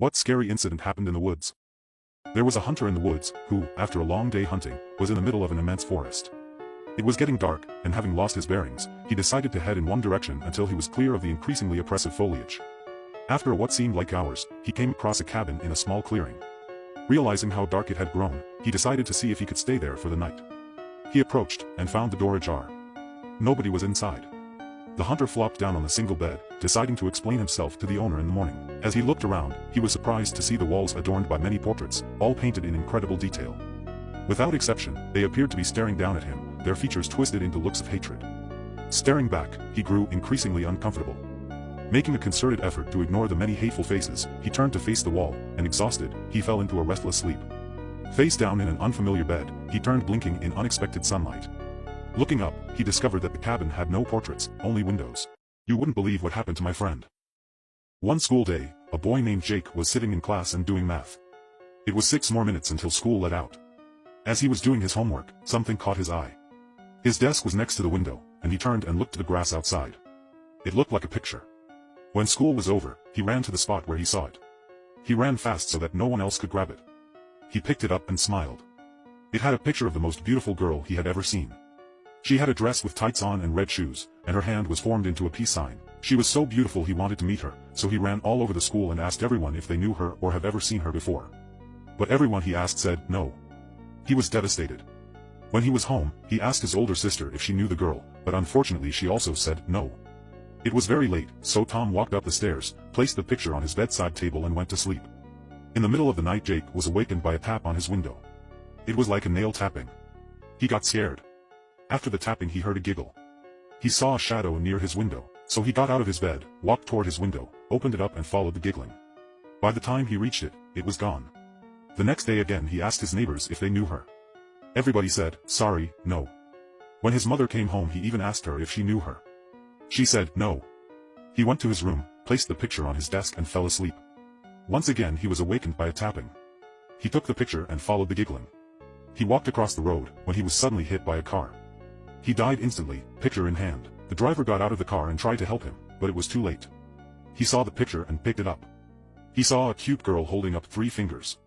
What scary incident happened in the woods? There was a hunter in the woods, who, after a long day hunting, was in the middle of an immense forest. It was getting dark, and having lost his bearings, he decided to head in one direction until he was clear of the increasingly oppressive foliage. After what seemed like hours, he came across a cabin in a small clearing. Realizing how dark it had grown, he decided to see if he could stay there for the night. He approached, and found the door ajar. Nobody was inside. The hunter flopped down on the single bed, deciding to explain himself to the owner in the morning. As he looked around, he was surprised to see the walls adorned by many portraits, all painted in incredible detail. Without exception, they appeared to be staring down at him, their features twisted into looks of hatred. Staring back, he grew increasingly uncomfortable. Making a concerted effort to ignore the many hateful faces, he turned to face the wall, and exhausted, he fell into a restless sleep. Face down in an unfamiliar bed, he turned blinking in unexpected sunlight. Looking up, he discovered that the cabin had no portraits, only windows. You wouldn't believe what happened to my friend. One school day, a boy named Jake was sitting in class and doing math. It was 6 more minutes until school let out. As he was doing his homework, something caught his eye. His desk was next to the window, and he turned and looked to the grass outside. It looked like a picture. When school was over, he ran to the spot where he saw it. He ran fast so that no one else could grab it. He picked it up and smiled. It had a picture of the most beautiful girl he had ever seen. She had a dress with tights on and red shoes, and her hand was formed into a peace sign. She was so beautiful he wanted to meet her, so he ran all over the school and asked everyone if they knew her or have ever seen her before. But everyone he asked said no. He was devastated. When he was home, he asked his older sister if she knew the girl, but unfortunately she also said no. It was very late, so Tom walked up the stairs, placed the picture on his bedside table and went to sleep. In the middle of the night Jake was awakened by a tap on his window. It was like a nail tapping. He got scared. After the tapping he heard a giggle. He saw a shadow near his window, so he got out of his bed, walked toward his window, opened it up and followed the giggling. By the time he reached it, it was gone. The next day again he asked his neighbors if they knew her. Everybody said, sorry, no. When his mother came home he even asked her if she knew her. She said, no. He went to his room, placed the picture on his desk and fell asleep. Once again he was awakened by a tapping. He took the picture and followed the giggling. He walked across the road, when he was suddenly hit by a car. He died instantly, picture in hand. The driver got out of the car and tried to help him, but it was too late. He saw the picture and picked it up. He saw a cute girl holding up 3 fingers.